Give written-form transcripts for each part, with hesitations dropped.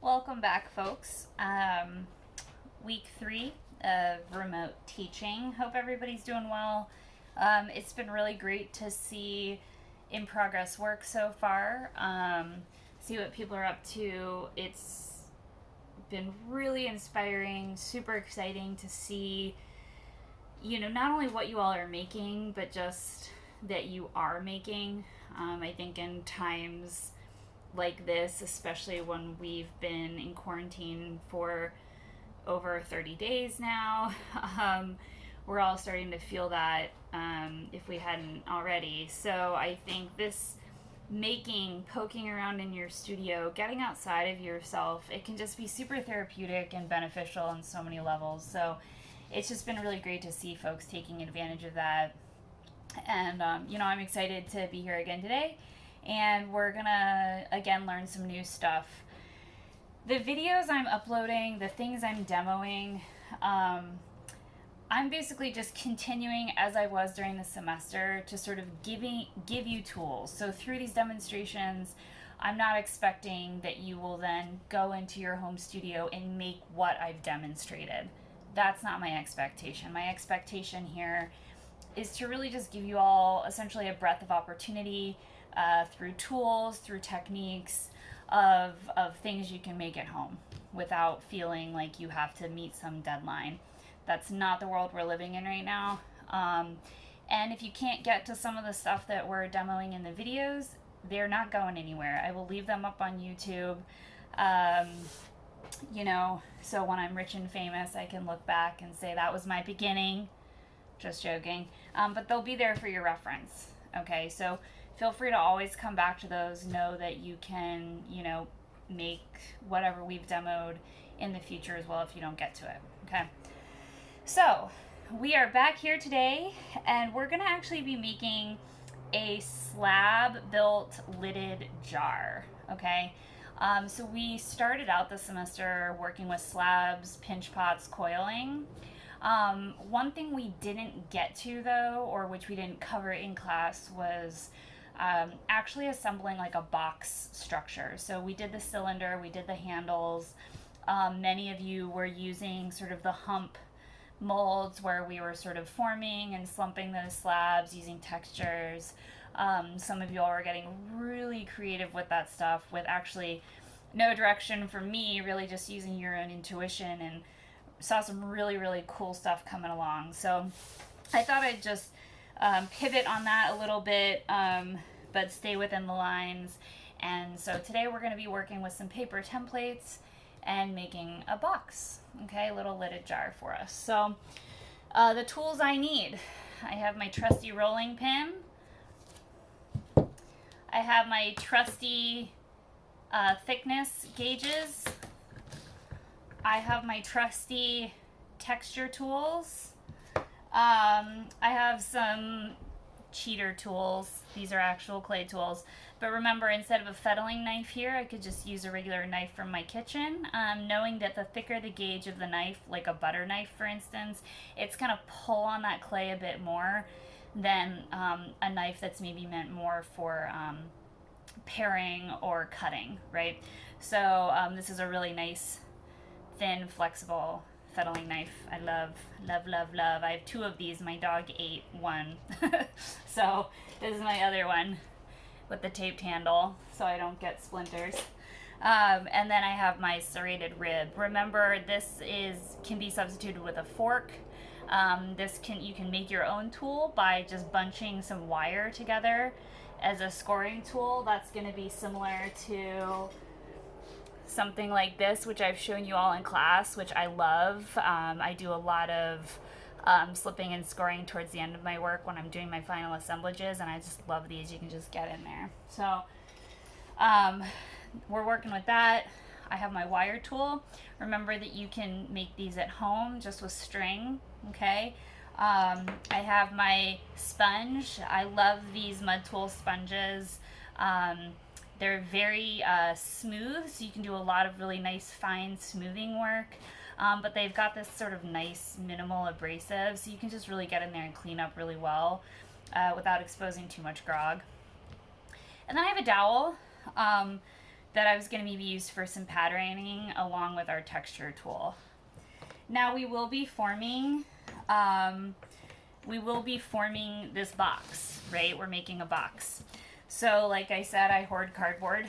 Welcome back, folks. Week 3 of remote teaching. Hope everybody's doing well. It's been really great to see in progress work so far, see what people are up to. It's been really inspiring, super exciting to see, not only what you all are making, but just that you are making. I think in times like this, especially when we've been in quarantine for over 30 days now, we're all starting to feel that if we hadn't already. So I think this poking around in your studio, getting outside of yourself, it can just be super therapeutic and beneficial on so many levels. So it's just been really great to see folks taking advantage of that. And, I'm excited to be here again today. And we're gonna, again, learn some new stuff. The videos I'm uploading, the things I'm demoing, I'm basically just continuing as I was during the semester to sort of give you tools. So through these demonstrations, I'm not expecting that you will then go into your home studio and make what I've demonstrated. That's not my expectation. My expectation here is to really just give you all essentially a breadth of opportunity through tools, through techniques of things you can make at home without feeling like you have to meet some deadline. That's not the world we're living in right now. And if you can't get to some of the stuff that we're demoing in the videos, they're not going anywhere. I will leave them up on YouTube. So when I'm rich and famous, I can look back and say that was my beginning. Just joking. But they'll be there for your reference. Okay, so feel free to always come back to those. Know that you can, make whatever we've demoed in the future as well if you don't get to it. Okay, so we are back here today, and we're going to actually be making a slab-built lidded jar. Okay, so we started out the semester working with slabs, pinch pots, coiling. One thing we didn't get to, though, or which we didn't cover in class, was actually assembling like a box structure. So we did the cylinder, we did the handles. Many of you were using sort of the hump molds where we were sort of forming and slumping those slabs using textures. Some of you all were getting really creative with that stuff with actually no direction from me, really just using your own intuition, and saw some really, really cool stuff coming along. So I thought I'd just pivot on that a little bit, but stay within the lines. And so today we're going to be working with some paper templates and making a box, okay, a little lidded jar for us. So the tools I need: I have my trusty rolling pin, I have my trusty thickness gauges, I have my trusty texture tools. I have some cheater tools. These are actual clay tools. But remember, instead of a fettling knife here, I could just use a regular knife from my kitchen. Knowing that the thicker the gauge of the knife, like a butter knife for instance, it's going to pull on that clay a bit more than a knife that's maybe meant more for paring or cutting, right? So this is a really nice, thin, flexible fettling knife. I love, love, love, love. I have 2 of these. My dog ate one. So this is my other one with the taped handle so I don't get splinters. And then I have my serrated rib. Remember, can be substituted with a fork. You can make your own tool by just bunching some wire together as a scoring tool. That's going to be similar to something like this, which I've shown you all in class, which I love. I do a lot of slipping and scoring towards the end of my work when I'm doing my final assemblages, and I just love these. You can just get in there. So we're working with that. I have my wire tool. Remember that you can make these at home just with string, okay? I have my sponge. I love these mud tool sponges. They're very smooth, so you can do a lot of really nice fine smoothing work, but they've got this sort of nice minimal abrasive, so you can just really get in there and clean up really well without exposing too much grog. And then I have a dowel. that I was going to be used for some patterning along with our texture tool. Now we will be forming this box, right? We're making a box. So like I said, I hoard cardboard.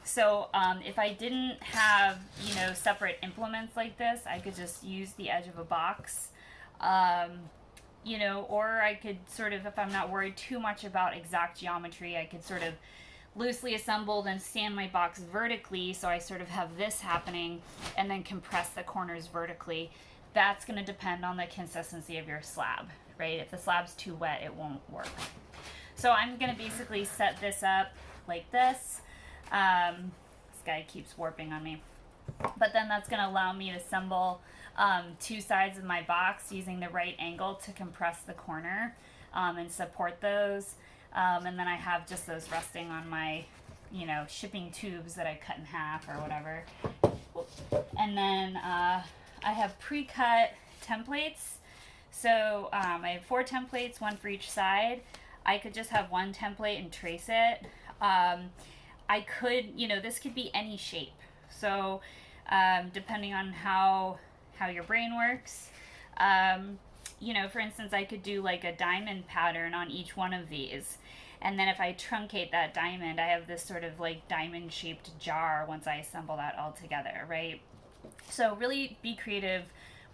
So if I didn't have, you know, separate implements like this, I could just use the edge of a box. You know, or I could sort of, if I'm not worried too much about exact geometry, I could sort of loosely assemble and stand my box vertically, so I sort of have this happening, and then compress the corners vertically. That's going to depend on the consistency of your slab, right? If the slab's too wet, it won't work. So I'm going to basically set this up like this. This guy keeps warping on me. But then that's going to allow me to assemble two sides of my box using the right angle to compress the corner and support those. And then I have just those resting on my, you know, shipping tubes that I cut in half or whatever. And then I have pre-cut templates. So I have 4 templates, 1 for each side. I could just have 1 template and trace it. I could, you know, this could be any shape. So depending on how your brain works, you know, for instance, I could do like a diamond pattern on each one of these. And then if I truncate that diamond, I have this sort of like diamond shaped jar once I assemble that all together, right? So really be creative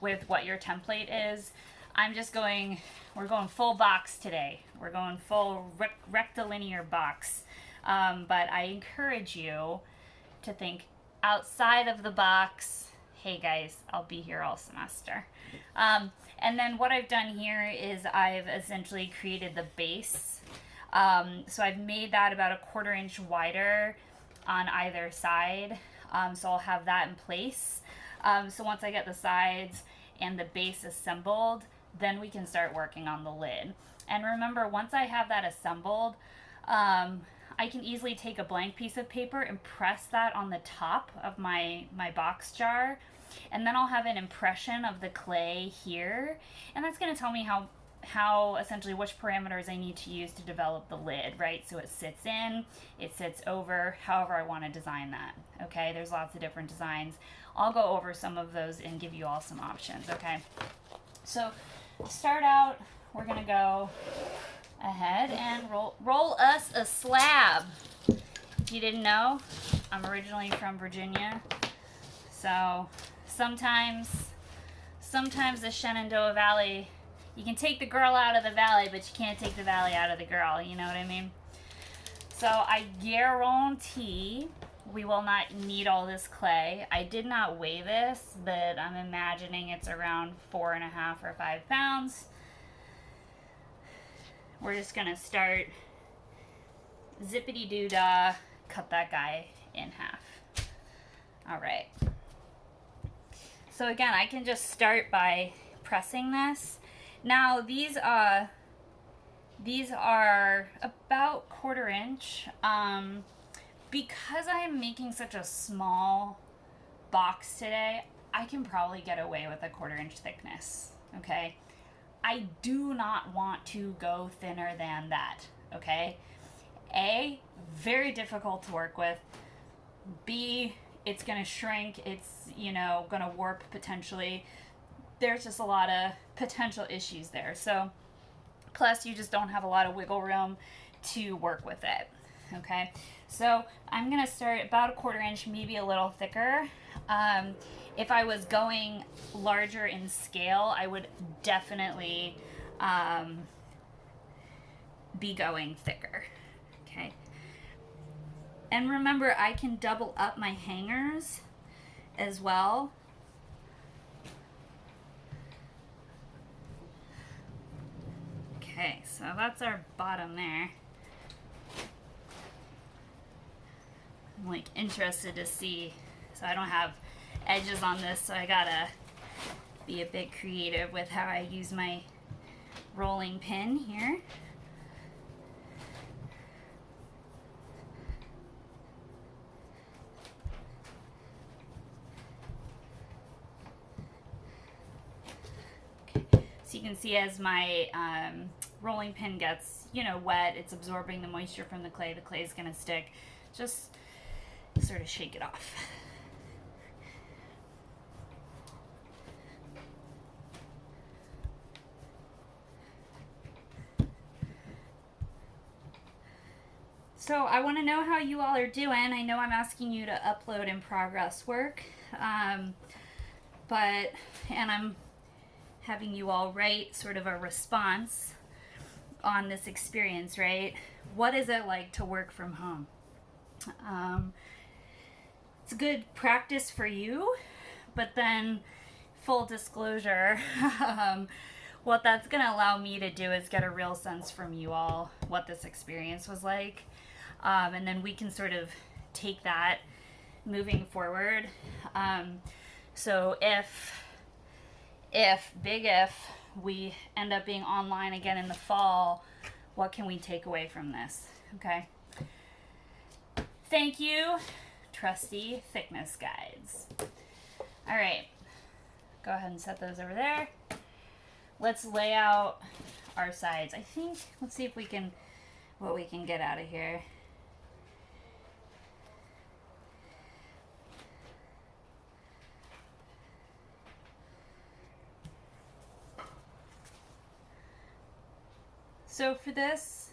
with what your template is. We're going full box today. We're going full rectilinear box. But I encourage you to think outside of the box. Hey guys, I'll be here all semester. And then what I've done here is I've essentially created the base. So I've made that about a 1/4 inch wider on either side. So I'll have that in place. So once I get the sides and the base assembled, then we can start working on the lid. And remember, once I have that assembled, I can easily take a blank piece of paper and press that on the top of my box jar. And then I'll have an impression of the clay here. And that's going to tell me how essentially which parameters I need to use to develop the lid, right? So it sits in, it sits over, however I want to design that. Okay, there's lots of different designs. I'll go over some of those and give you all some options, okay? So to start out, we're going to go ahead and roll us a slab. If you didn't know, I'm originally from Virginia. So sometimes the Shenandoah Valley, you can take the girl out of the valley, but you can't take the valley out of the girl, you know what I mean? So I guarantee we will not need all this clay. I did not weigh this, but I'm imagining it's around 4.5 or 5 pounds. We're just gonna start zippity-doo-dah, cut that guy in half. All right. So again, I can just start by pressing this. Now these are about 1/4 inch. Because I am making such a small box today, I can probably get away with a 1/4 inch thickness. Okay. I do not want to go thinner than that, okay? A, very difficult to work with. B, it's gonna shrink, it's, you know, gonna warp potentially. There's just a lot of potential issues there. So, plus you just don't have a lot of wiggle room to work with it, okay? So I'm gonna start about a 1/4 inch, maybe a little thicker. If I was going larger in scale, I would definitely be going thicker, okay? And remember, I can double up my hangers as well. Okay, so that's our bottom there. I'm like interested to see, so I don't have edges on this, so I gotta be a bit creative with how I use my rolling pin here. Okay. So you can see as my rolling pin gets, you know, wet, it's absorbing the moisture from the clay is gonna stick. Just sort of shake it off. So I want to know how you all are doing. I know I'm asking you to upload in progress work, and I'm having you all write sort of a response on this experience, right? What is it like to work from home? It's good practice for you, but then full disclosure, what that's going to allow me to do is get a real sense from you all what this experience was like. And then we can sort of take that moving forward. So if we end up being online again in the fall, what can we take away from this? Okay. Thank you, trusty thickness guides. All right. Go ahead and set those over there. Let's lay out our sides. I think, let's see if we can, what we can get out of here. So for this,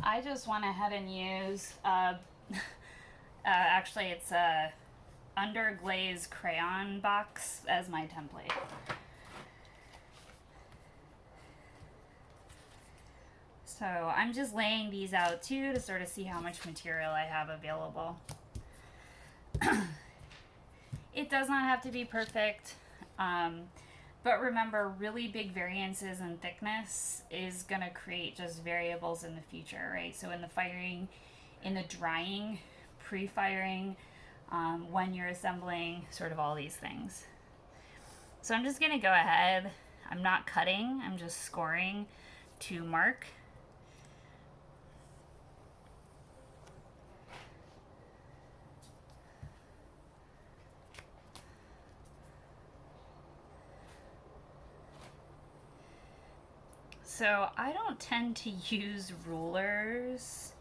I just went ahead and used, actually it's a underglaze crayon box as my template. So I'm just laying these out too to sort of see how much material I have available. It does not have to be perfect. But remember, really big variances in thickness is going to create just variables in the future, right? So in the firing, in the drying, pre-firing, when you're assembling, sort of all these things. So I'm just going to go ahead. I'm not cutting. I'm just scoring to mark. So I don't tend to use rulers.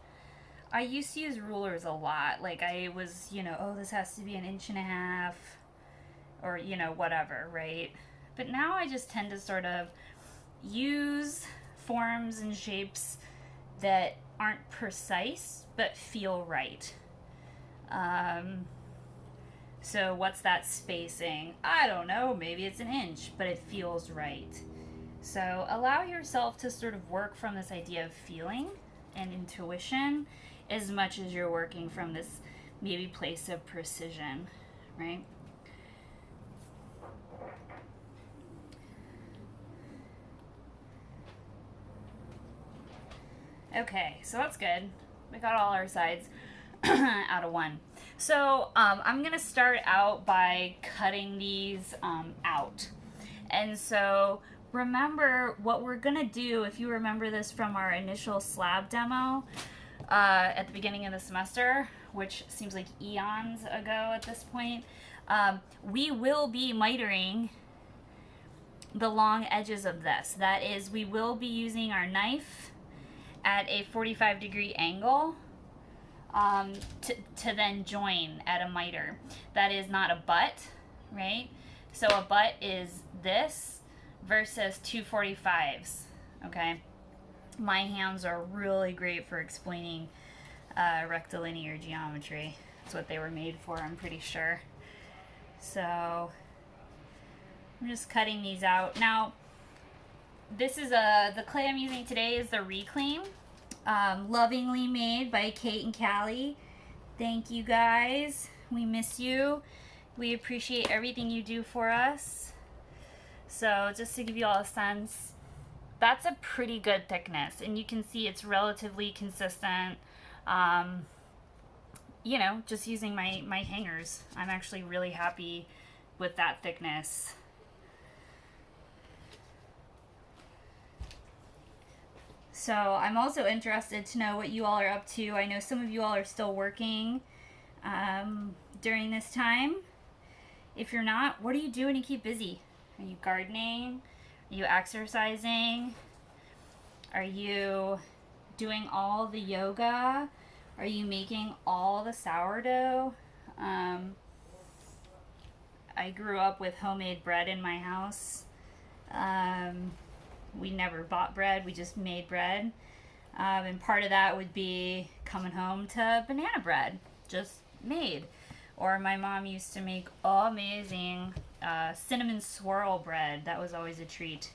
I used to use rulers a lot. Like I was, oh, this has to be 1.5 inches or, whatever, right? But now I just tend to sort of use forms and shapes that aren't precise but feel right. So what's that spacing? I don't know, maybe it's 1 inch, but it feels right. So allow yourself to sort of work from this idea of feeling and intuition as much as you're working from this maybe place of precision, right? Okay, so that's good. We got all our sides out of one. So I'm going to start out by cutting these out. And so remember what we're going to do, if you remember this from our initial slab demo at the beginning of the semester, which seems like eons ago at this point, we will be mitering the long edges of this. That is, we will be using our knife at a 45-degree angle to then join at a miter. That is not a butt, right? So a butt is this versus 245s, okay? My hands are really great for explaining rectilinear geometry. That's what they were made for, I'm pretty sure. So I'm just cutting these out. Now, this is the clay I'm using today is the Reclaim, lovingly made by Kate and Callie. Thank you guys. We miss you. We appreciate everything you do for us. So just to give you all a sense, that's a pretty good thickness, and you can see it's relatively consistent. Just using my hangers, I'm actually really happy with that thickness. So I'm also interested to know what you all are up to. I know some of you all are still working during this time. If you're not, what are you doing to keep busy? Are you gardening? Are you exercising? Are you doing all the yoga Are you making all the sourdough? I grew up with homemade bread in my house. We never bought bread, we just made bread. And part of that would be coming home to banana bread, just made. Or my mom used to make amazing cinnamon swirl bread. That was always a treat.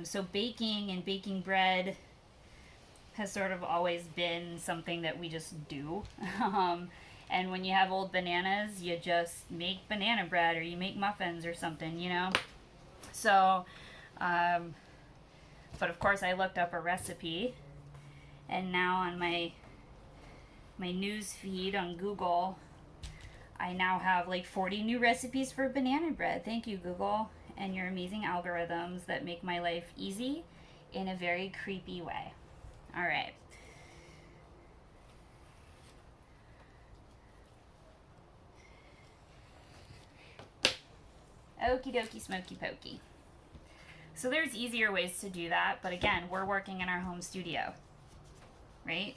So baking and baking bread has sort of always been something that we just do. And when you have old bananas, you just make banana bread or you make muffins or something, you know? So, but of course I looked up a recipe, and now on my news feed on Google, I now have like 40 new recipes for banana bread. Thank you, Google, and your amazing algorithms that make my life easy in a very creepy way. All right. Okie dokie, smoky pokey. So there's easier ways to do that, but again, we're working in our home studio, right?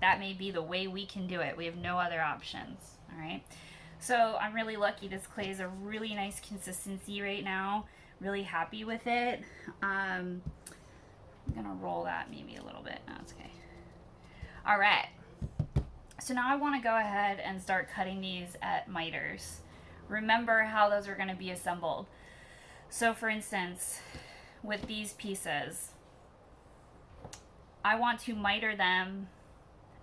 That may be the way we can do it. We have no other options, all right? So I'm really lucky. This clay is a really nice consistency right now. Really happy with it. I'm gonna roll that maybe a little bit. No, it's okay. All right. So now I want to go ahead and start cutting these at miters. Remember how those are going to be assembled. So for instance, with these pieces, I want to miter them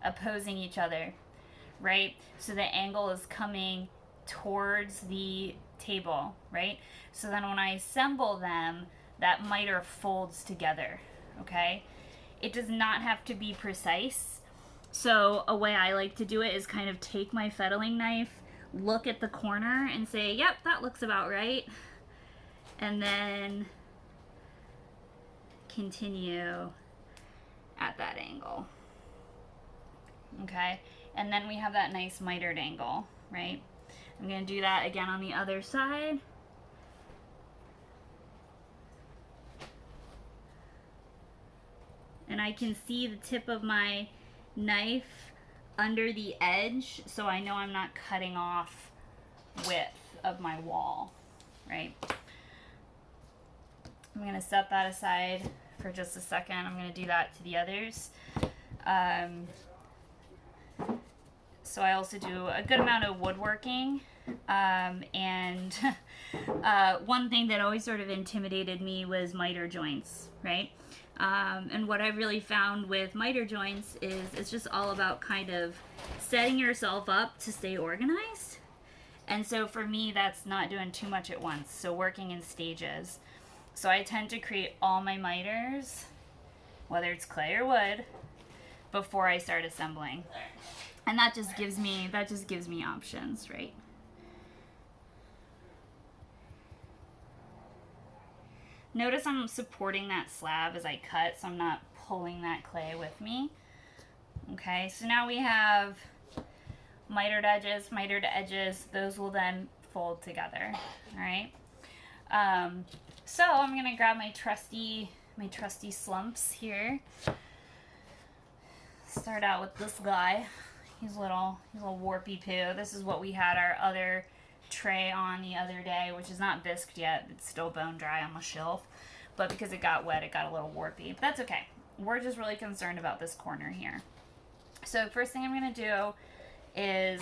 opposing each other, right? So the angle is coming towards the table, right? So then when I assemble them, that miter folds together, okay? It does not have to be precise. So a way I like to do it is kind of take my fettling knife, look at the corner and say, yep, that looks about right. And then continue at that angle. Okay, and then we have that nice mitered angle, right? I'm going to do that again on the other side. And I can see the tip of my knife under the edge, so I know I'm not cutting off width of my wall, right? I'm going to set that aside for just a second. I'm going to do that to the others. So I also do a good amount of woodworking, and one thing that always sort of intimidated me was miter joints, right? And what I've really found with miter joints is it's just all about kind of setting yourself up to stay organized. And so for me, that's not doing too much at once. So working in stages. So I tend to create all my miters, whether it's clay or wood, before I start assembling. And that just gives me options, right? Notice I'm supporting that slab as I cut, so I'm not pulling that clay with me. Okay, so now we have mitered edges. Those will then fold together, all right? So I'm gonna grab my trusty slumps here. Start out with this guy. He's a little warpy poo. This is what we had our other tray on the other day, which is not bisqued yet. It's still bone dry on the shelf, but because it got wet, it got a little warpy. But that's okay. We're just really concerned about this corner here. So first thing I'm gonna do is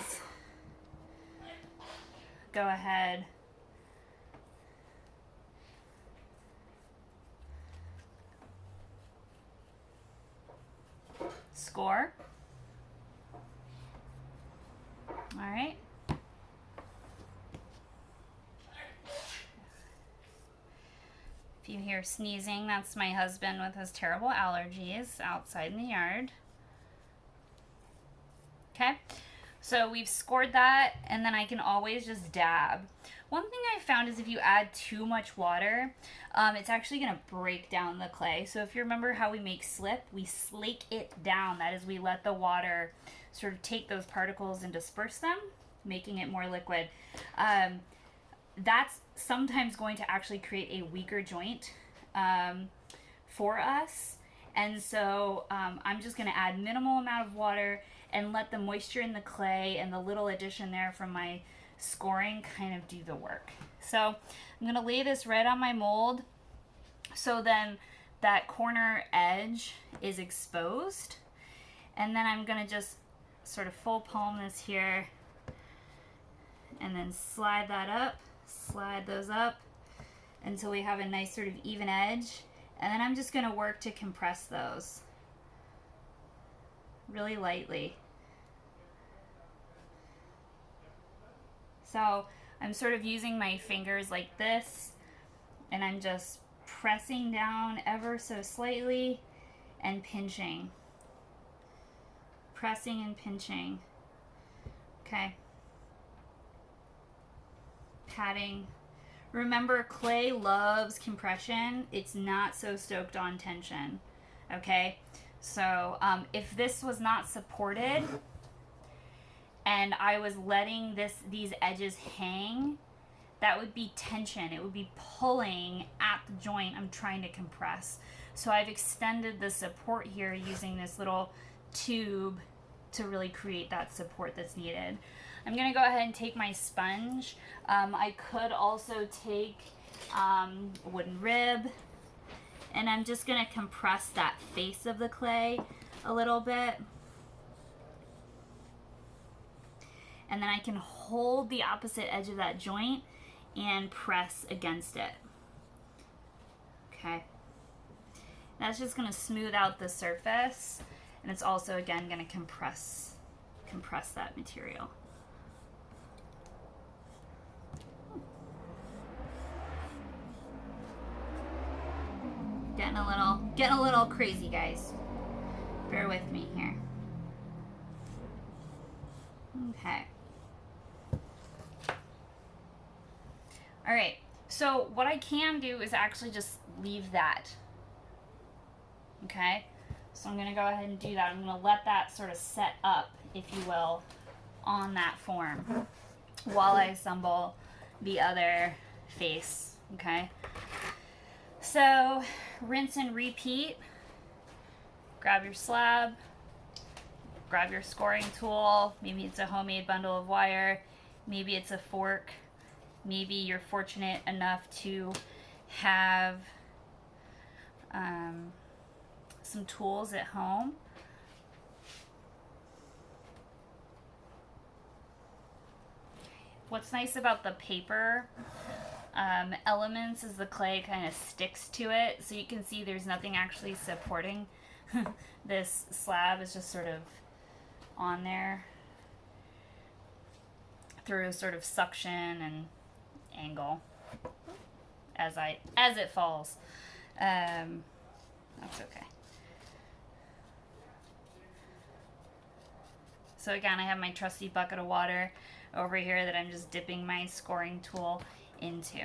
go ahead score. All right. If you hear sneezing, that's my husband with his terrible allergies outside in the yard. Okay, so we've scored that, and then I can always just dab. One thing I found is if you add too much water, it's actually going to break down the clay. So if you remember how we make slip, we slake it down. That is, we let the water sort of take those particles and disperse them, making it more liquid. That's sometimes going to actually create a weaker joint for us. And so I'm just going to add minimal amount of water and let the moisture in the clay and the little addition there from my scoring kind of do the work. So I'm going to lay this right on my mold, so then that corner edge is exposed. And then I'm going to just sort of full palm this here and then slide that up, slide those up until we have a nice sort of even edge. And then I'm just going to work to compress those really lightly. So I'm sort of using my fingers like this, and I'm just pressing down ever so slightly and pinching. Pressing and pinching. Okay. Patting. Remember, clay loves compression. It's not so stoked on tension. Okay? So if this was not supported and I was letting these edges hang, that would be tension. It would be pulling at the joint I'm trying to compress. So I've extended the support here using this little tube to really create that support that's needed. I'm gonna go ahead and take my sponge. I could also take a wooden rib, and I'm just gonna compress that face of the clay a little bit. And then I can hold the opposite edge of that joint and press against it. Okay. That's just gonna smooth out the surface, and it's also, again, gonna compress that material. Getting a little crazy, guys. Bear with me here. Okay. All right. So what I can do is actually just leave that. Okay. So I'm going to go ahead and do that. I'm going to let that sort of set up, if you will, on that form while I assemble the other face. Okay. So rinse and repeat. Grab your slab, grab your scoring tool. Maybe it's a homemade bundle of wire, maybe it's a fork, maybe you're fortunate enough to have some tools at home. What's nice about the paper elements is the clay kind of sticks to it, so you can see there's nothing actually supporting this slab. Is just sort of on there through sort of suction and angle as it falls. That's okay. So again, I have my trusty bucket of water over here that I'm just dipping my scoring tool into.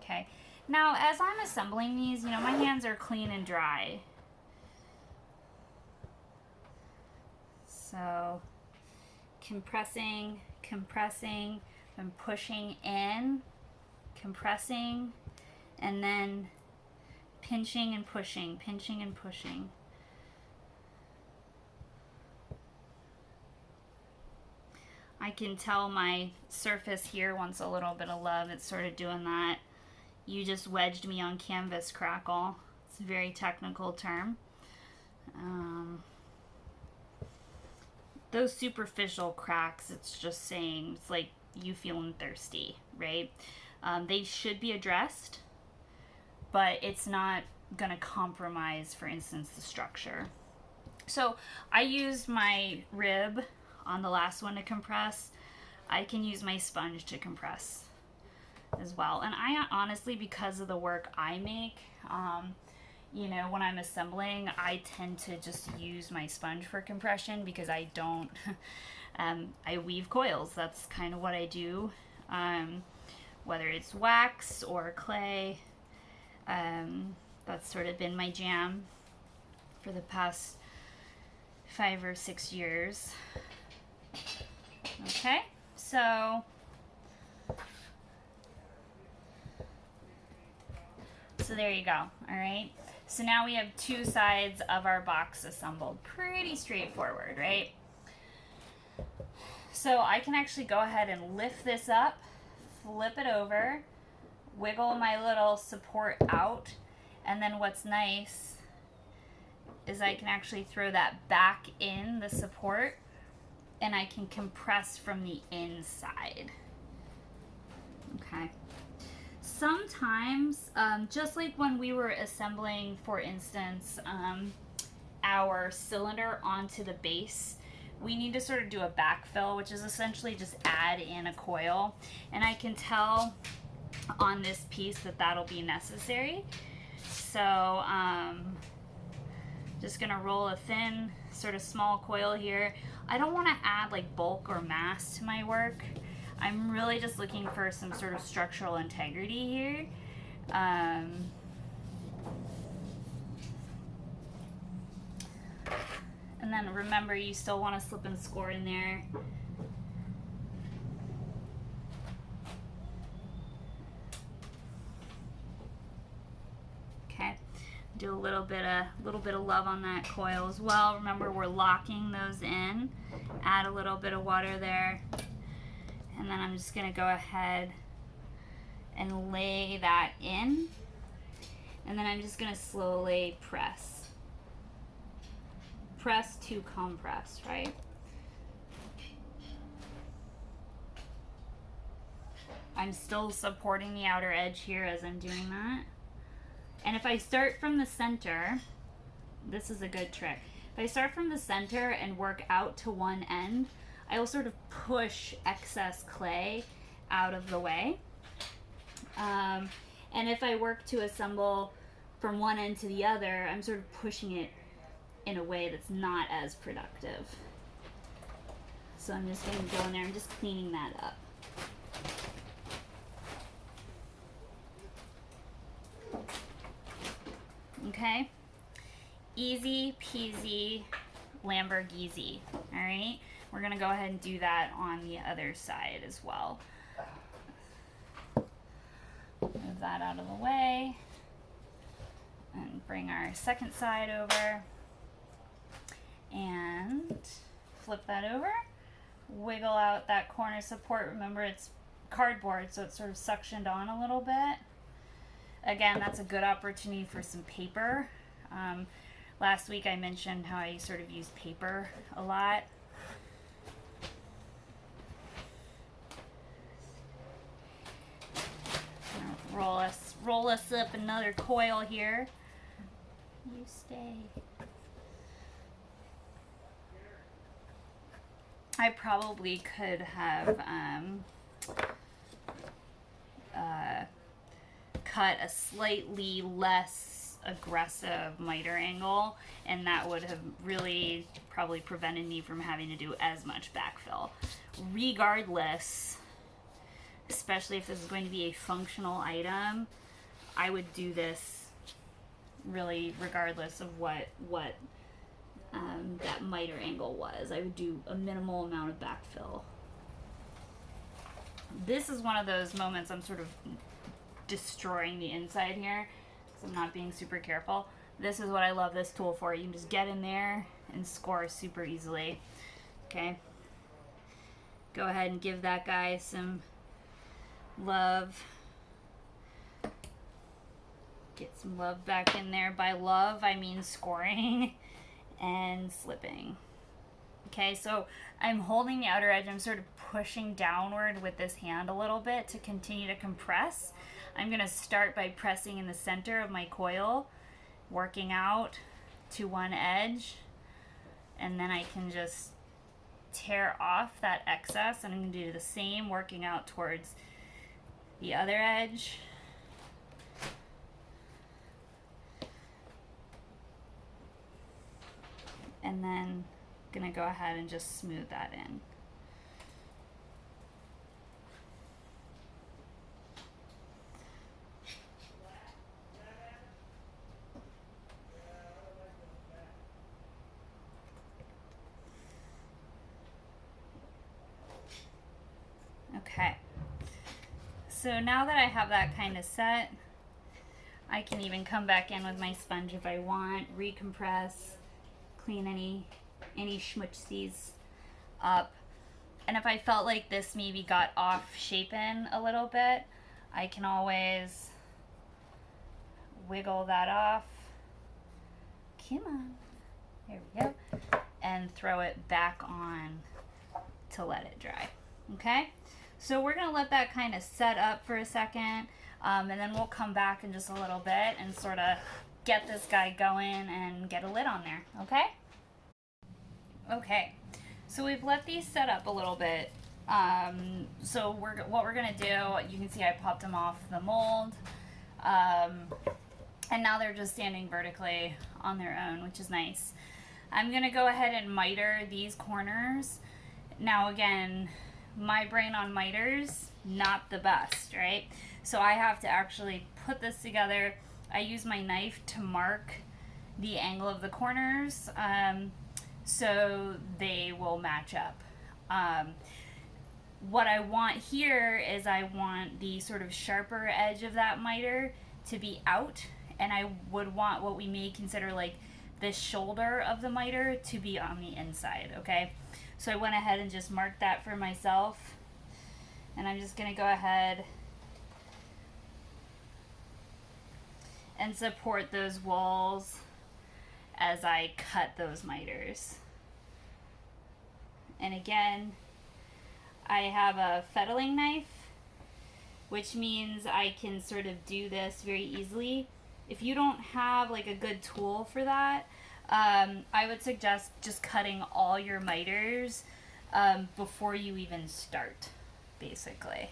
Okay. Now, as I'm assembling these, my hands are clean and dry. So, compressing, I'm pushing in, compressing, and then pinching and pushing. I can tell my surface here wants a little bit of love. It's sort of doing that. You just wedged me on canvas crackle. It's a very technical term. Those superficial cracks, it's just saying, it's like you feeling thirsty, right? They should be addressed, but it's not going to compromise, for instance, the structure. So I used my rib on the last one to compress. I can use my sponge to compress as well. And I honestly, because of the work I make, when I'm assembling, I tend to just use my sponge for compression because I don't, I weave coils. That's kind of what I do. Whether it's wax or clay, that's sort of been my jam for the past 5 or 6 years. Okay, so there you go. All right, so now we have 2 sides of our box assembled. Pretty straightforward, right? So I can actually go ahead and lift this up, flip it over, wiggle my little support out, and then what's nice is I can actually throw that back in the support and I can compress from the inside. Okay. Sometimes, just like when we were assembling, for instance, our cylinder onto the base, we need to sort of do a backfill, which is essentially just add in a coil. And I can tell on this piece that that'll be necessary. So, just gonna roll a thin, sort of small coil here. I don't wanna add like bulk or mass to my work. I'm really just looking for some sort of structural integrity here. And then remember, you still want to slip and score in there. Okay, do a little bit of love on that coil as well. Remember, we're locking those in. Add a little bit of water there. And then I'm just gonna go ahead and lay that in. And then I'm just gonna slowly press. Press to compress, right? I'm still supporting the outer edge here as I'm doing that. And if I start from the center, this is a good trick. If I start from the center and work out to one end, I will sort of push excess clay out of the way. And if I work to assemble from one end to the other, I'm sort of pushing it in a way that's not as productive. So I'm just going to go in there and just cleaning that up. Okay, easy peasy Lamborghini. All right, we're gonna go ahead and do that on the other side as well. Move that out of the way and bring our second side over and flip that over. Wiggle out that corner support. Remember, it's cardboard, so it's sort of suctioned on a little bit. Again, that's a good opportunity for some paper. Last week I mentioned how I sort of use paper a lot. Roll us up another coil here. You stay. I probably could have cut a slightly less aggressive miter angle, and that would have really probably prevented me from having to do as much backfill. Regardless, especially if this is going to be a functional item, I would do this really regardless of what that miter angle was. I would do a minimal amount of backfill. This is one of those moments I'm sort of destroying the inside here because I'm not being super careful. This is what I love this tool for. You can just get in there and score super easily. Okay, go ahead and give that guy some love. Get some love back in there. By love, I mean scoring and slipping. Okay, so I'm holding the outer edge. I'm sort of pushing downward with this hand a little bit to continue to compress. I'm going to start by pressing in the center of my coil, working out to one edge, and then I can just tear off that excess, and I'm going to do the same, working out towards the other edge. And then I'm going to go ahead and just smooth that in. Okay, so now that I have that kind of set, I can even come back in with my sponge if I want, recompress, clean any schmutzies up. And if I felt like this maybe got off shapen a little bit, I can always wiggle that off. Come on. There we go. And throw it back on to let it dry. Okay? So we're going to let that kind of set up for a second. And then we'll come back in just a little bit and sort of get this guy going and get a lid on there. Okay? Okay. So we've let these set up a little bit. So what we're going to do, you can see I popped them off the mold. And now they're just standing vertically on their own, which is nice. I'm going to go ahead and miter these corners. Now again, my brain on miters, not the best, right? So I have to actually put this together. I use my knife to mark the angle of the corners so they will match up. What I want here is I want the sort of sharper edge of that miter to be out, and I would want what we may consider like the shoulder of the miter to be on the inside, okay? So I went ahead and just marked that for myself, and I'm just gonna go ahead and support those walls as I cut those miters. And again, I have a fettling knife, which means I can sort of do this very easily. If you don't have like a good tool for that, I would suggest just cutting all your miters before you even start, basically.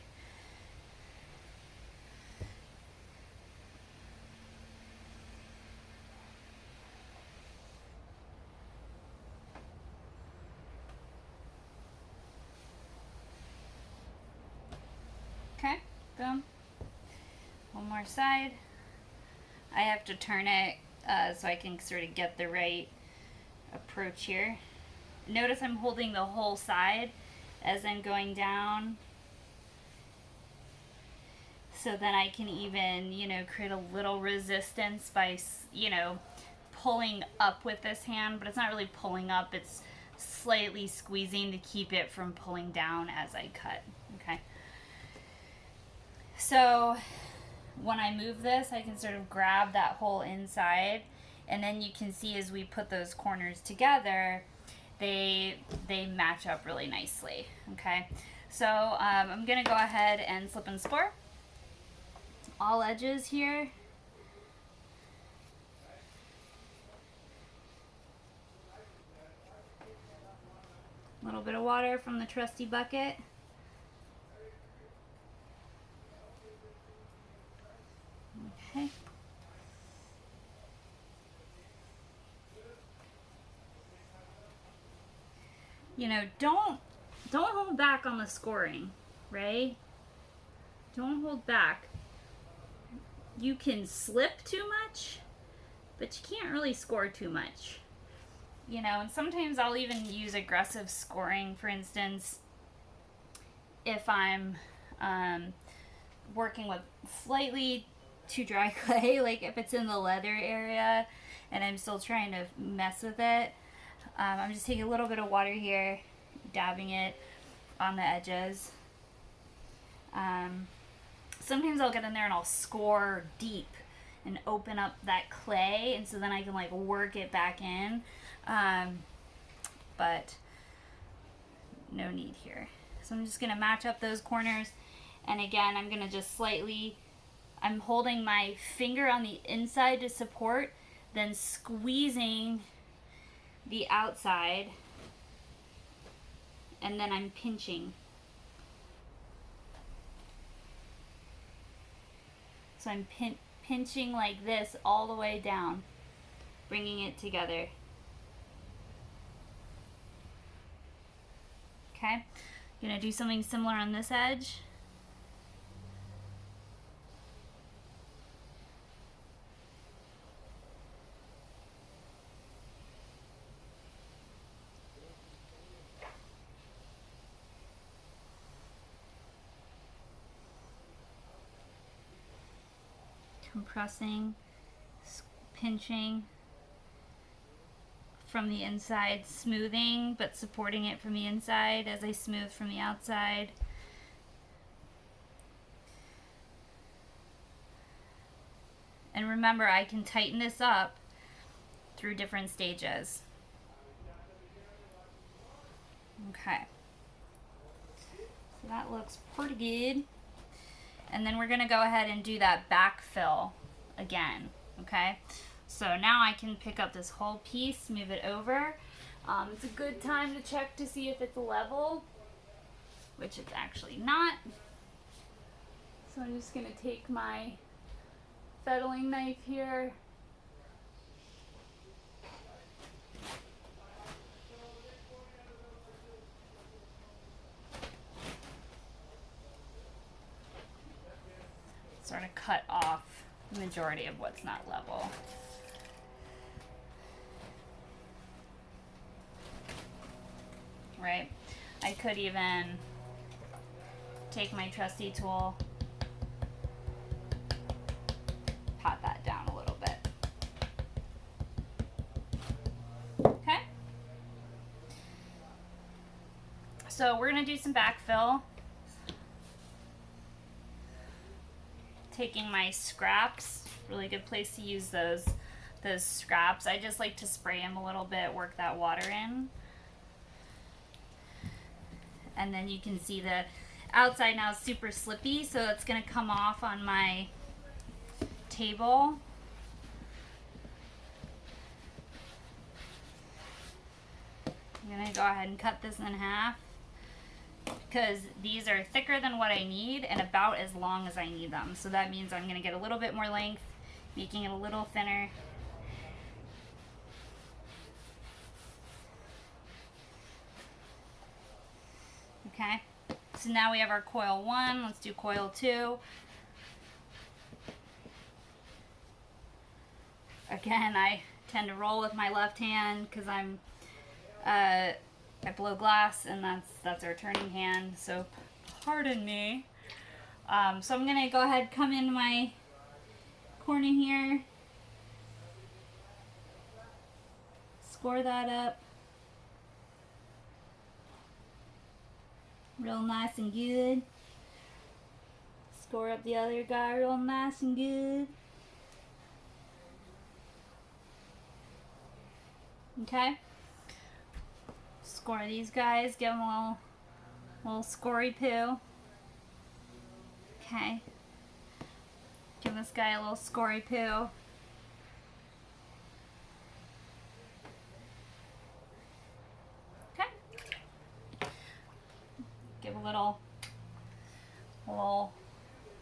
Okay, boom. One more side. I have to turn it so I can sort of get the right approach here. Notice I'm holding the whole side as I'm going down, so then I can even, you know, create a little resistance by, you know, pulling up with this hand, but it's not really pulling up, it's slightly squeezing to keep it from pulling down as I cut, okay? So when I move this, I can sort of grab that whole inside, and then you can see as we put those corners together, they match up really nicely, okay? So I'm gonna go ahead and slip and score all edges here. A little bit of water from the trusty bucket. Okay. You know, don't hold back on the scoring, right? Don't hold back. You can slip too much, but you can't really score too much. You know, and sometimes I'll even use aggressive scoring, for instance, if I'm working with slightly too dry clay, like if it's in the leather area and I'm still trying to mess with it. I'm just taking a little bit of water here, dabbing it on the edges. Sometimes I'll get in there and I'll score deep and open up that clay, and so then I can like work it back in. But no need here. So I'm just gonna match up those corners, and again I'm gonna just slightly, I'm holding my finger on the inside to support, then squeezing the outside, and then I'm pinching. So I'm pinching like this all the way down, bringing it together. Okay, I'm gonna do something similar on this edge. Compressing, pinching, from the inside, smoothing but supporting it from the inside as I smooth from the outside. And remember, I can tighten this up through different stages. Okay. So that looks pretty good. And then we're gonna go ahead and do that backfill again, okay? So now I can pick up this whole piece, move it over. It's a good time to check to see if it's level, which it's actually not. So I'm just gonna take my fettling knife here. Sort of cut off the majority of what's not level. Right? I could even take my trusty tool, pat that down a little bit. Okay? So we're gonna do some backfill. Taking my scraps, really good place to use those scraps. I just like to spray them a little bit, work that water in. And then you can see the outside now is super slippy, so it's gonna come off on my table. I'm gonna go ahead and cut this in half, because these are thicker than what I need and about as long as I need them. So that means I'm going to get a little bit more length, making it a little thinner. Okay, so now we have our coil 1. Let's do coil 2. Again, I tend to roll with my left hand because I blow glass, and that's our turning hand, so pardon me. So I'm gonna go ahead, come into my corner here, score that up real nice and good. Score up the other guy real nice and good. Okay. Score these guys, give them a little scory poo. Okay. Give this guy a little scory poo. Okay. Give a little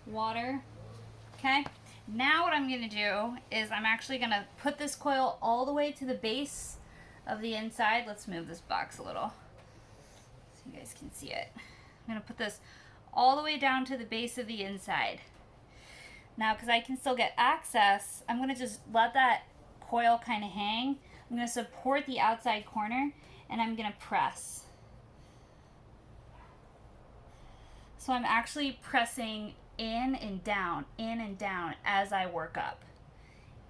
water. Okay. Now what I'm going to do is I'm actually going to put this coil all the way to the base of the inside. Let's move this box a little so you guys can see it. I'm going to put this all the way down to the base of the inside. Now, because I can still get access, I'm going to just let that coil kind of hang. I'm going to support the outside corner, and I'm going to press. So I'm actually pressing in and down as I work up.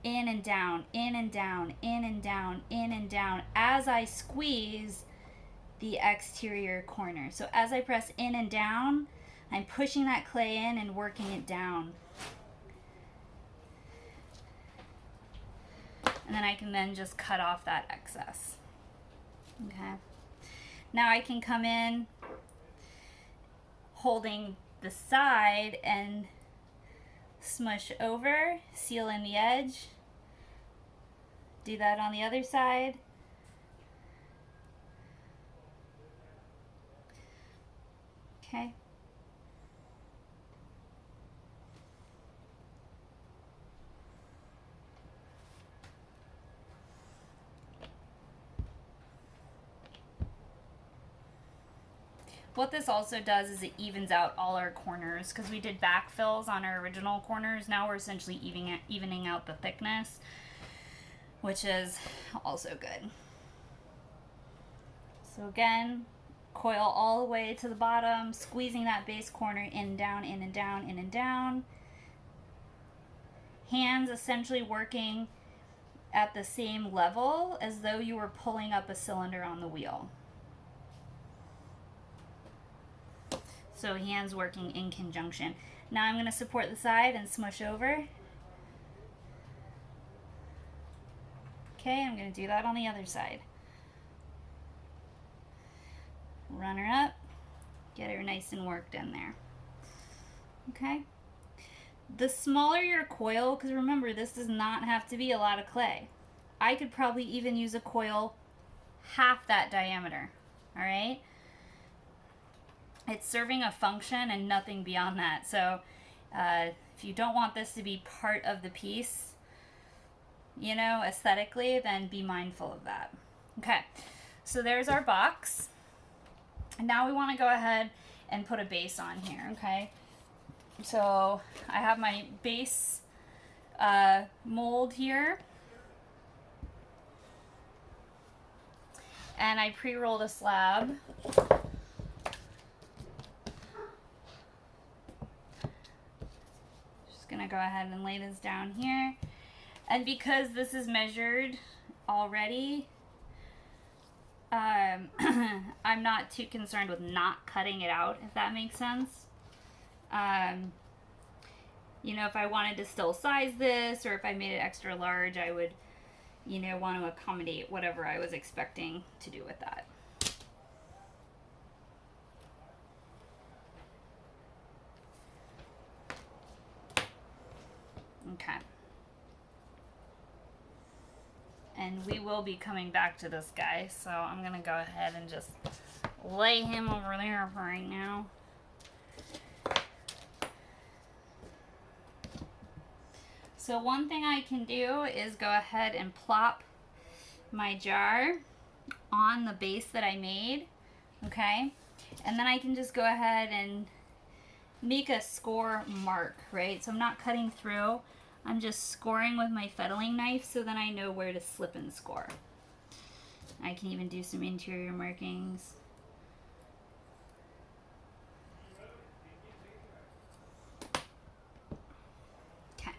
In and down, in and down, in and down, in and down, as I squeeze the exterior corner. So as I press in and down, I'm pushing that clay in and working it down. And then I can then just cut off that excess. Okay. Now I can come in holding the side and smush over, seal in the edge. Do that on the other side. Okay. What this also does is it evens out all our corners, because we did backfills on our original corners. Now we're essentially evening out the thickness, which is also good. So again, coil all the way to the bottom, squeezing that base corner in and down, in and down, in and down. Hands essentially working at the same level as though you were pulling up a cylinder on the wheel. So hands working in conjunction. Now I'm going to support the side and smush over. Okay, I'm going to do that on the other side. Run her up, get her nice and worked in there. Okay. The smaller your coil, because remember, this does not have to be a lot of clay. I could probably even use a coil half that diameter. All right. It's serving a function and nothing beyond that. So if you don't want this to be part of the piece, you know, aesthetically, then be mindful of that. Okay, so there's our box. And now we want to go ahead and put a base on here, okay? So I have my base mold here. And I pre-rolled a slab. Gonna go ahead and lay this down here, and because this is measured already, I'm not too concerned with not cutting it out, if that makes sense. You know, if I wanted to still size this, or if I made it extra large, I would, you know, want to accommodate whatever I was expecting to do with that. Okay. And we will be coming back to this guy, so I'm going to go ahead and just lay him over there for right now. So one thing I can do is go ahead and plop my jar on the base that I made, okay? And then I can just go ahead and make a score mark, right? So I'm not cutting through. I'm just scoring with my fettling knife so then I know where to slip and score. I can even do some interior markings. Okay.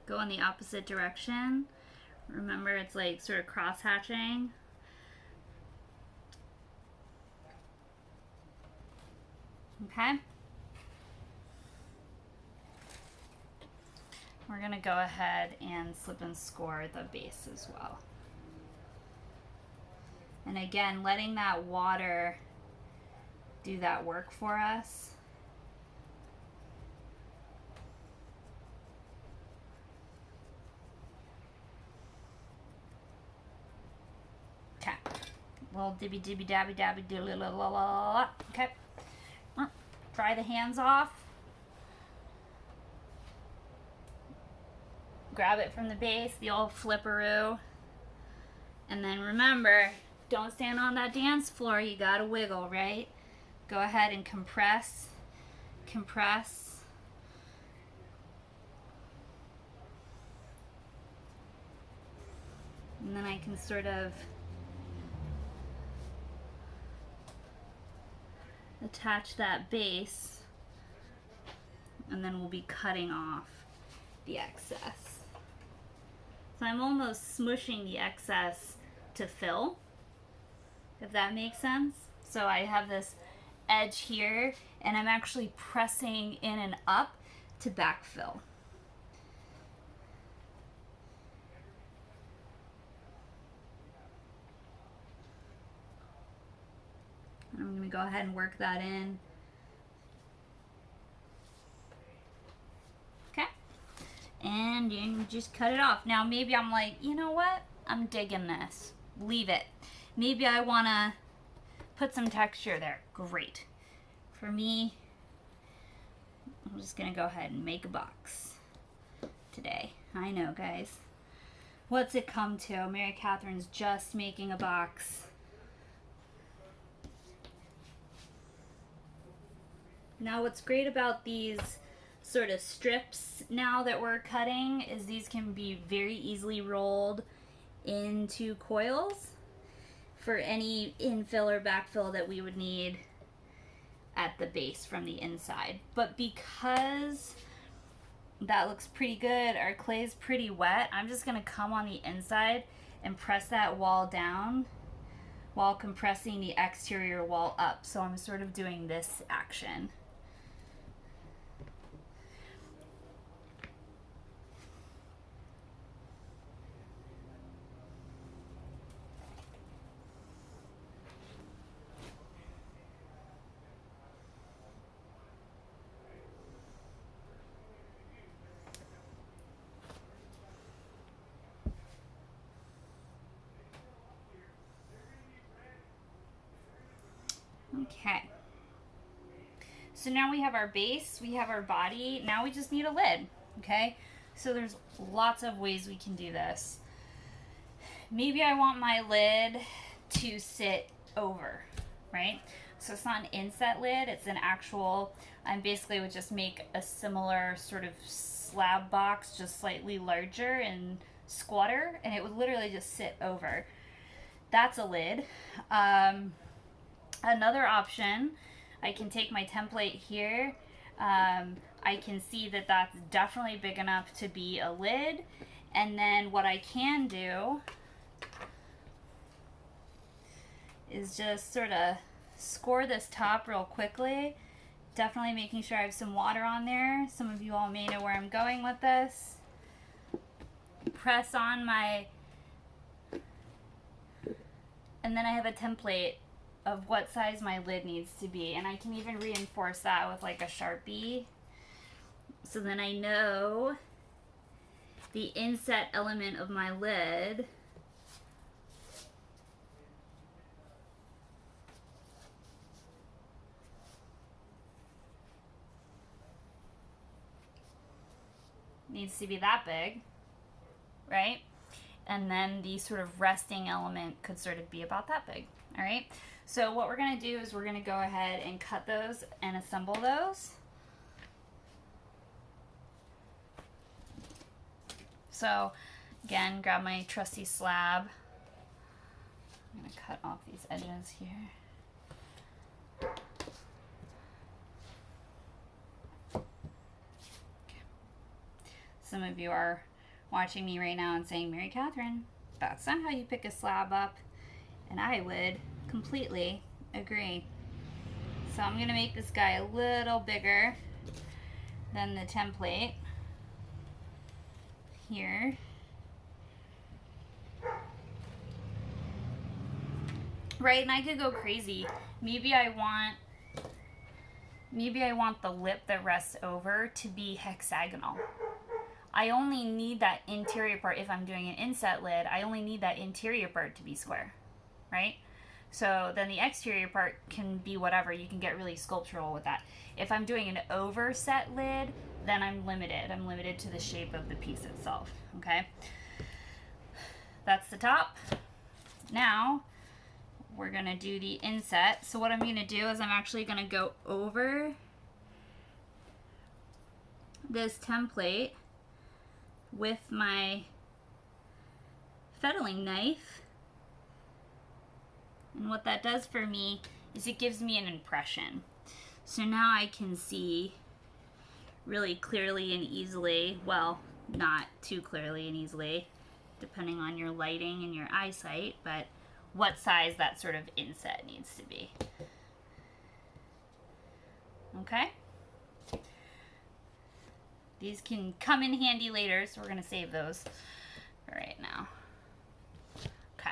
Go in the opposite direction. Remember, it's like sort of cross hatching. Okay. We're gonna go ahead and slip and score the base as well. And again, letting that water do that work for us. Okay. Little dibby dibby dabby dabby do la la la la. Okay. Dry the hands off. Grab it from the base, the old flipperoo. And then remember, don't stand on that dance floor. You gotta wiggle, right? Go ahead and compress. Compress. And then I can sort of attach that base, and then we'll be cutting off the excess. So I'm almost smushing the excess to fill, if that makes sense. So I have this edge here, and I'm actually pressing in and up to backfill. I'm going to go ahead and work that in. Okay. And you just cut it off. Now maybe I'm like, you know what? I'm digging this. Leave it. Maybe I want to put some texture there. Great. For me, I'm just going to go ahead and make a box today. I know, guys. What's it come to? Mary Catherine's just making a box. Now what's great about these sort of strips now that we're cutting is these can be very easily rolled into coils for any infill or backfill that we would need at the base from the inside. But because that looks pretty good, our clay is pretty wet, I'm just gonna come on the inside and press that wall down while compressing the exterior wall up. So I'm sort of doing this action. Okay, so now we have our base, we have our body, now we just need a lid, okay? So there's lots of ways we can do this. Maybe I want my lid to sit over, right? So it's not an inset lid, it's an actual, I basically would just make a similar sort of slab box, just slightly larger and squatter, and it would literally just sit over. That's a lid. Another option, I can take my template here. I can see that that's definitely big enough to be a lid. And then what I can do is just sort of score this top real quickly. Definitely making sure I have some water on there. Some of you all may know where I'm going with this. Press on my, and then I have a template of what size my lid needs to be, and I can even reinforce that with like a Sharpie, so then I know the inset element of my lid needs to be that big, right? And then the sort of resting element could sort of be about that big. All right, so what we're gonna do is we're gonna go ahead and cut those and assemble those. So again, grab my trusty slab. I'm gonna cut off these edges here. Okay. Some of you are watching me right now and saying, Mary Catherine, that's not how you pick a slab up. And I would completely agree. So I'm gonna make this guy a little bigger than the template here. Right, and I could go crazy. Maybe I want the lip that rests over to be hexagonal. I only need that interior part. If I'm doing an inset lid, I only need that interior part to be square, right? So then the exterior part can be whatever. You can get really sculptural with that. If I'm doing an overset lid, then I'm limited. I'm limited to the shape of the piece itself, okay? That's the top. Now, we're gonna do the inset. So what I'm gonna do is I'm actually gonna go over this template with my fettling knife. And what that does for me is it gives me an impression. So now I can see really clearly and easily, well, not too clearly and easily, depending on your lighting and your eyesight, but what size that sort of inset needs to be. Okay? These can come in handy later, so we're going to save those for right now. Okay.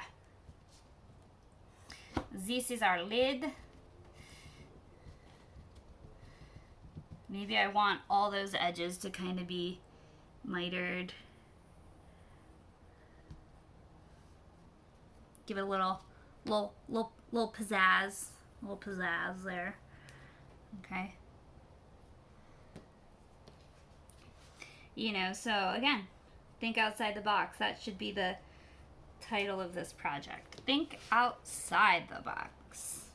This is our lid. Maybe I want all those edges to kind of be mitered. Give it a little pizzazz, there. Okay. You know, so again, think outside the box. That should be the title of this project. Think outside the box.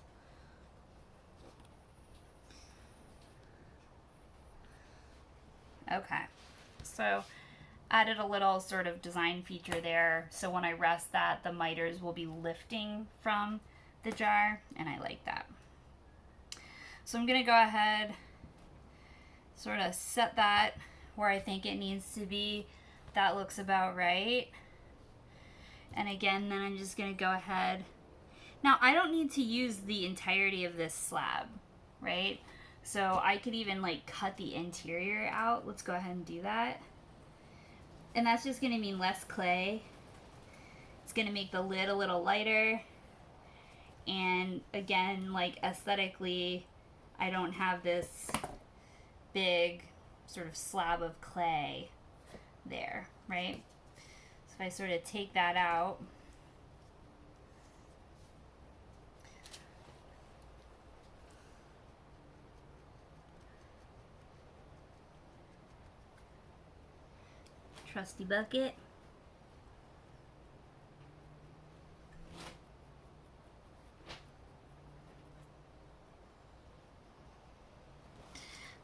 Okay, so added a little sort of design feature there, so when I rest that, the miters will be lifting from the jar, and I like that. So I'm gonna go ahead, sort of set that where I think it needs to be. That looks about right. And again, then I'm just gonna go ahead. Now I don't need to use the entirety of this slab, right? So I could even like cut the interior out. Let's go ahead and do that. And that's just gonna mean less clay. It's gonna make the lid a little lighter. And again, like aesthetically, I don't have this big sort of slab of clay there, right? So if I sort of take that out, trusty bucket.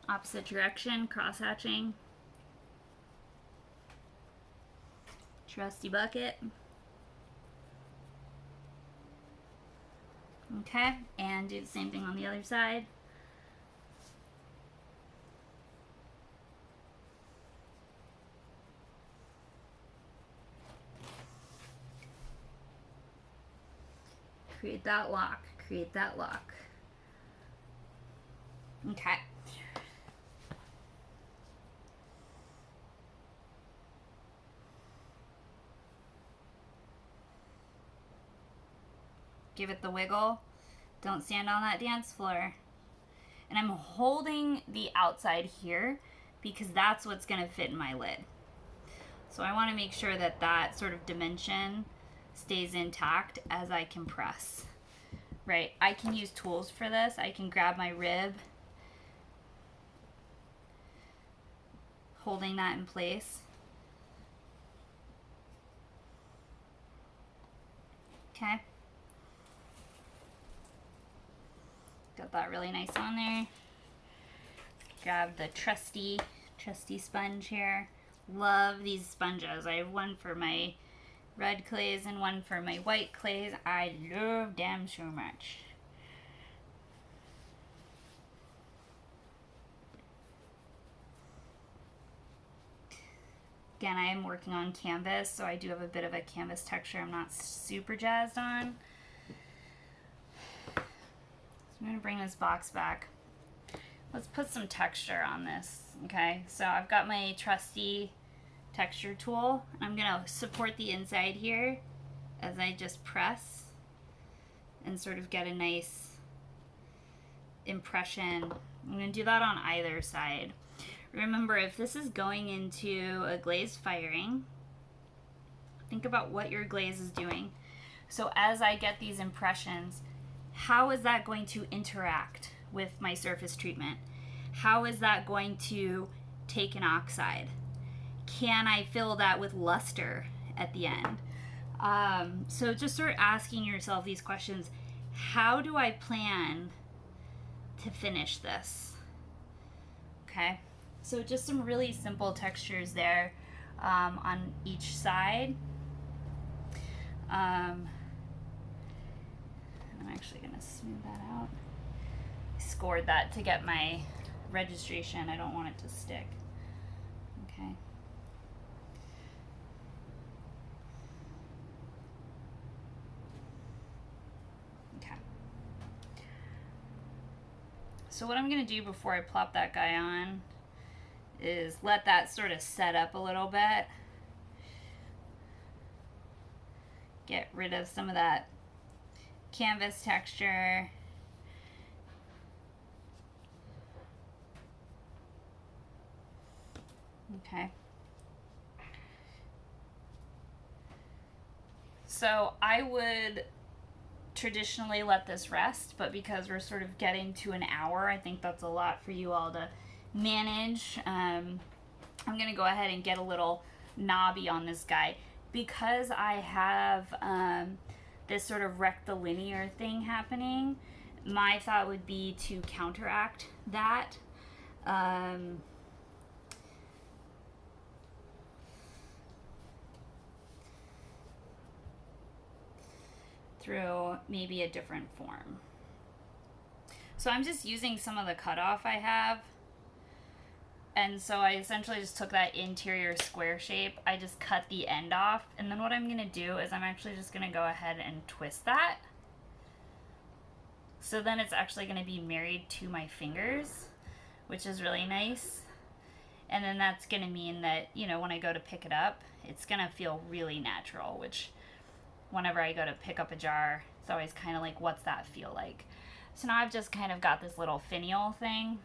Opposite direction, cross hatching. Trusty bucket. Okay, and do the same thing on the other side. Create that lock, create that lock. Okay. Give it the wiggle. Don't stand on that dance floor. And I'm holding the outside here because that's what's gonna fit in my lid. So I wanna make sure that that sort of dimension stays intact as I compress, right? I can use tools for this. I can grab my rib, holding that in place. Okay. Got that really nice on there. Grab the trusty sponge here. Love these sponges. I have one for my red clays and one for my white clays. I love them so much. Again, I am working on canvas, so I do have a bit of a canvas texture I'm not super jazzed on. So I'm gonna bring this box back. Let's put some texture on this, okay? So I've got my trusty texture tool. I'm gonna support the inside here as I just press and sort of get a nice impression. I'm gonna do that on either side. Remember, if this is going into a glaze firing, think about what your glaze is doing. So as I get these impressions, how is that going to interact with my surface treatment? How is that going to take an oxide? Can I fill that with luster at the end? So just sort of asking yourself these questions. How do I plan to finish this? Okay, so just some really simple textures there on each side. I'm actually gonna smooth that out. I scored that to get my registration. I don't want it to stick. Okay. Okay. So what I'm gonna do before I plop that guy on is let that sort of set up a little bit. Get rid of some of that canvas texture. Okay. So I would traditionally let this rest, but because we're sort of getting to an hour, I think that's a lot for you all to manage. I'm gonna go ahead and get a little knobby on this guy. Because I have this sort of rectilinear thing happening, my thought would be to counteract that. through maybe a different form. So I'm just using some of the cutoff I have. And so I essentially just took that interior square shape. I just cut the end off. And then what I'm going to do is I'm actually just going to go ahead and twist that. So then it's actually going to be married to my fingers, which is really nice. And then that's going to mean that, you know, when I go to pick it up, it's going to feel really natural, which whenever I go to pick up a jar, it's always kind of like, what's that feel like? So now I've just kind of got this little finial thing.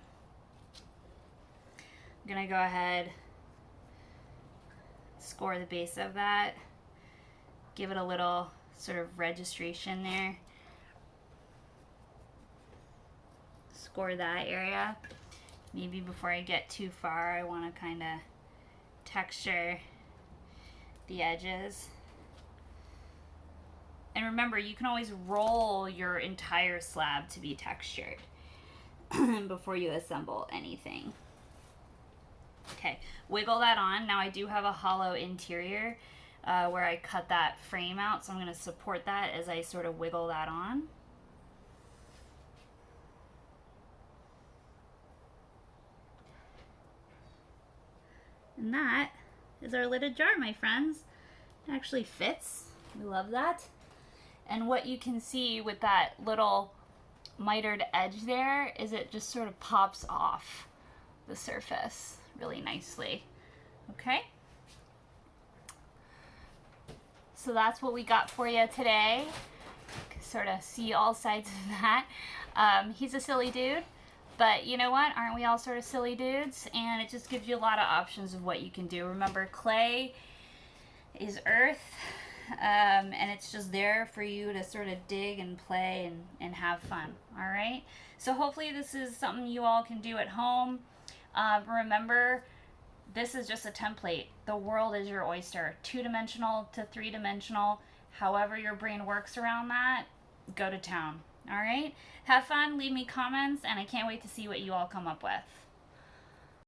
I'm going to go ahead, score the base of that, give it a little sort of registration there. Score that area. Maybe before I get too far, I want to kind of texture the edges. And remember, you can always roll your entire slab to be textured before you assemble anything. Okay, wiggle that on. Now I do have a hollow interior where I cut that frame out, so I'm going to support that as I sort of wiggle that on. And that is our lidded jar, my friends. It actually fits. We love that. And what you can see with that little mitered edge there is it just sort of pops off the surface really nicely. Okay? So that's what we got for you today. Sort of see all sides of that. He's a silly dude. But you know what? Aren't we all sort of silly dudes? And it just gives you a lot of options of what you can do. Remember, clay is earth, and it's just there for you to sort of dig and play and have fun. All right? So hopefully this is something you all can do at home. Remember, this is just a template. The world is your oyster. 2-dimensional to 3-dimensional. However your brain works around that, go to town. All right? Have fun, leave me comments, and I can't wait to see what you all come up with.